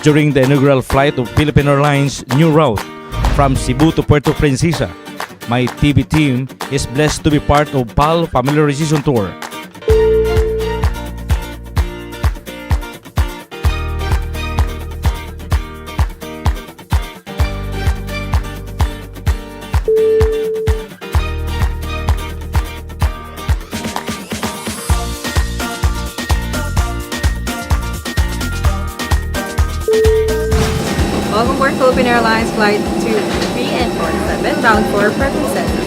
during the inaugural flight of Philippine Airlines' new route from Cebu to Puerto Princesa. My TV team is blessed to be part of PAL Familiarization Tour. Welcome aboard Philippine Airlines Flight 23 and 47, bound for Puerto Princesa.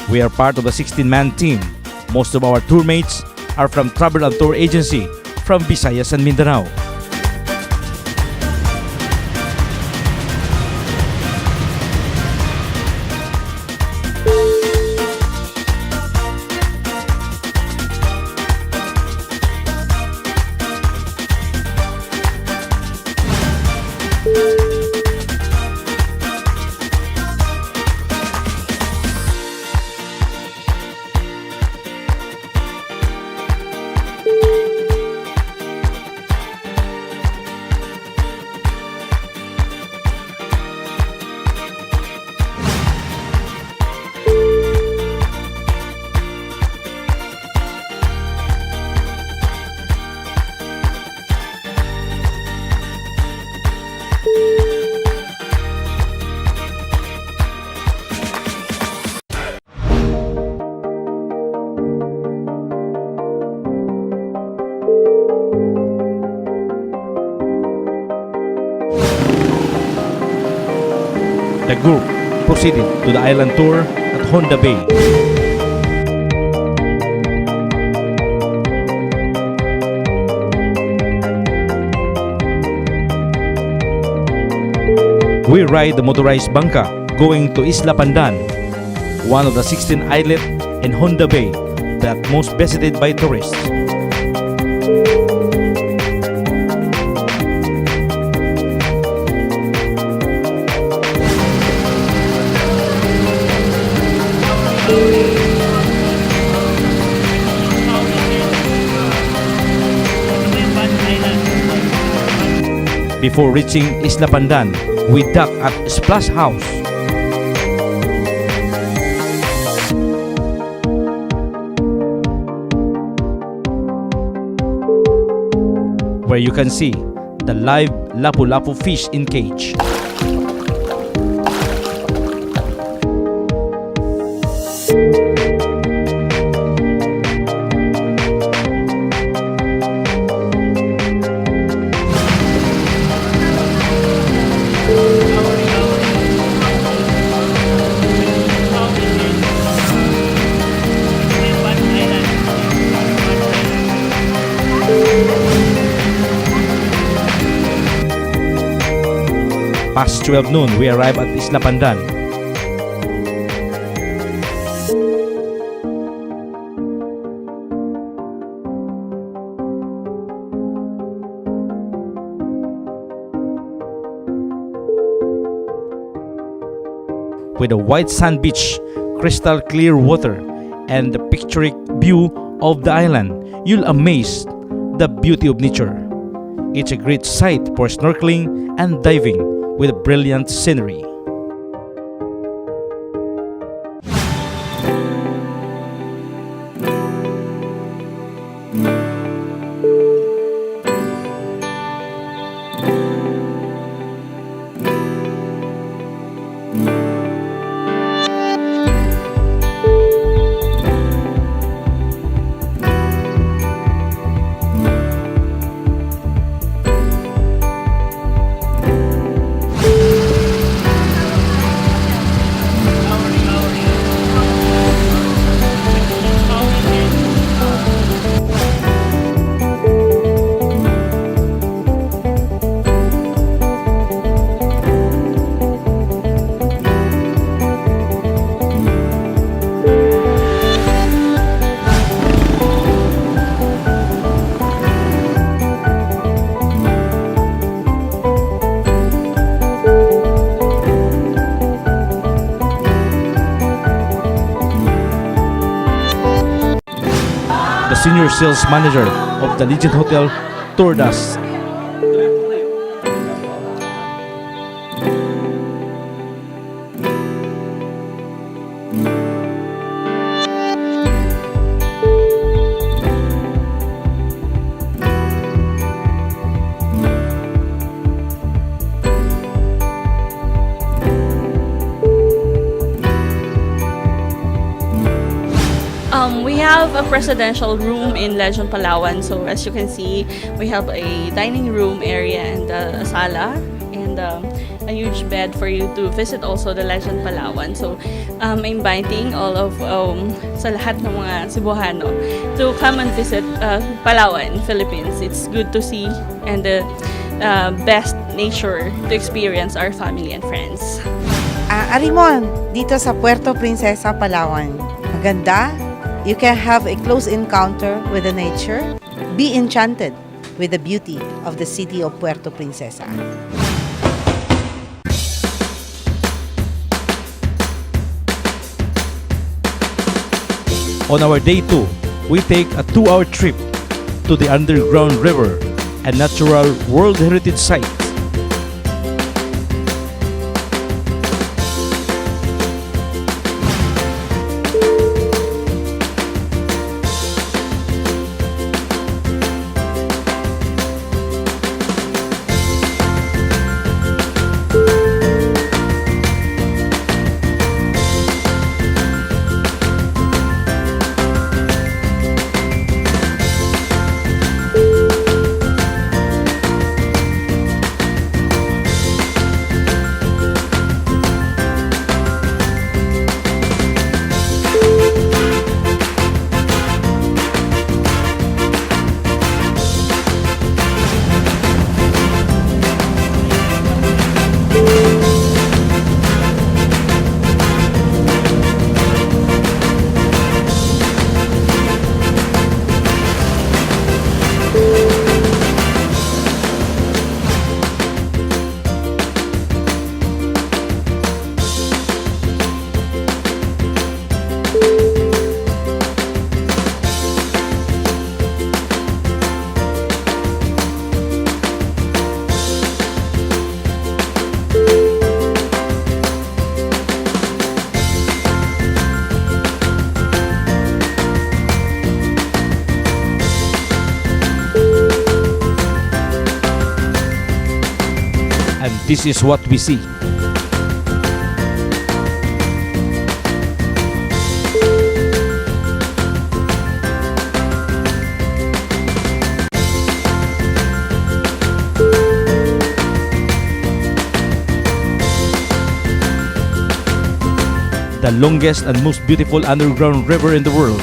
We are part of a 16-man team. Most of our tour mates are from Travel and Tour Agency from Visayas and Mindanao. The group proceeded to the island tour at Honda Bay. We ride the motorized bangka going to Isla Pandan, one of the 16 islets in Honda Bay that most visited by tourists. Before reaching Isla Pandan, we dock at Splash House. Where you can see the live lapu-lapu fish in cage. Past 12 noon, we arrive at Isla Pandan. With a white sand beach, crystal clear water, and the picturesque view of the island, you'll amaze the beauty of nature. It's a great site for snorkeling and diving with brilliant scenery. senior sales manager of the Legend Hotel, toured us. We have a presidential room in Legend Palawan. So as you can see, we have a dining room area and a sala and a huge bed for you to visit also the Legend Palawan. So inviting all of sa lahat ng mga Cebuano to come and visit Palawan, Philippines. It's good to see and the best nature to experience our family and friends. Arimon, dito sa Puerto Princesa, Palawan. Maganda. You can have a close encounter with the nature. Be enchanted with the beauty of the city of Puerto Princesa. On our day 2, we take a 2-hour trip to the underground river and natural World Heritage Site. And this is what we see. The longest and most beautiful underground river in the world.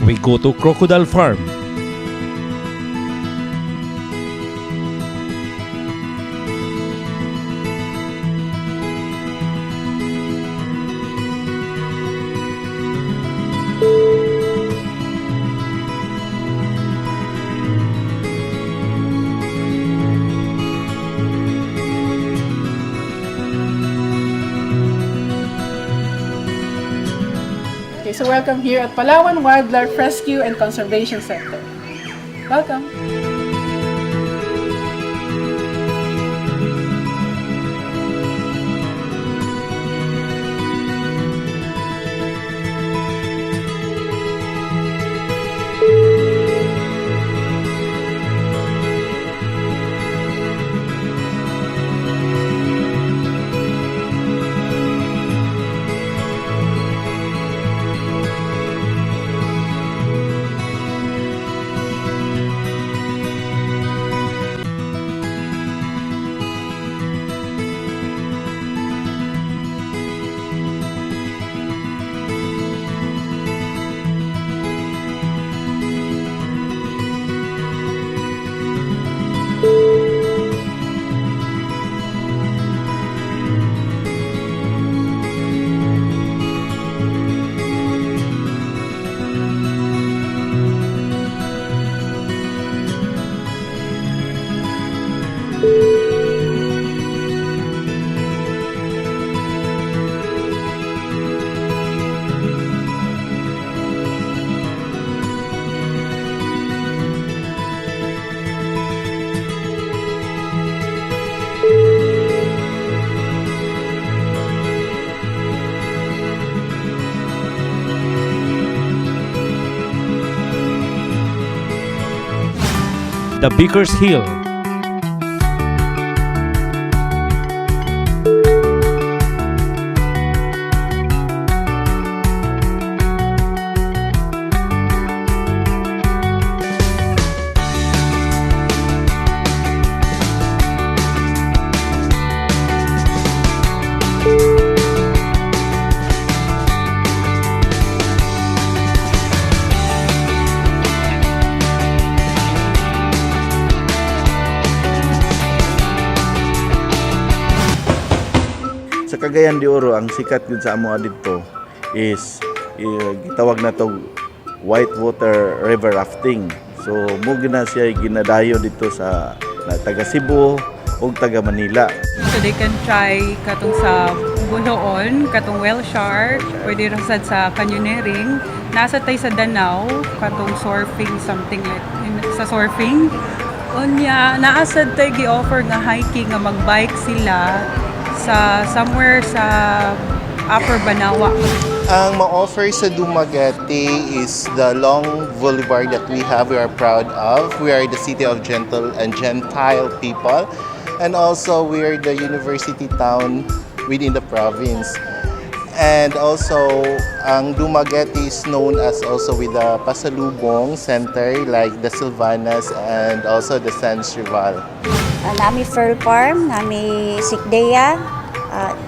We go to Crocodile Farm. Okay, so welcome here at Palawan Wildlife Rescue and Conservation Center. Welcome. the Vickers Hill. Sa Cagayan de Oro, ang sikat yun sa amo dito is gitawag na to whitewater river rafting. So mo gina siya ginadayo dito sa taga Cebu ug taga Manila. So they can try katong sa Buloon, katong whale shark, pwede rasad sa canyoneering. Nasa tay sa Danau, katong surfing, something like sa surfing. Unya, naasad tay gi-offer nga hiking nga magbike sila sa somewhere sa Upper Banawa. Ang ma-offer sa Dumaguete is the long boulevard that we have, we are proud of. We are the city of gentle and gentile people. And also, we are the university town within the province. And also, ang Dumaguete is known as also with the Pasalubong Center like the Silvanas and also the San Rival. Nami Fur Farm, nami Sikdeya,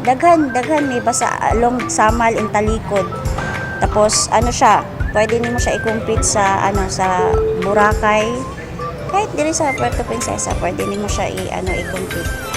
daghan may basa along Samal in Talikod. Tapos ano siya, pwede nimo siya i-compete sa sa Boracay. Kahit diri sa Puerto Princesa, pwede nimo siya i-compete.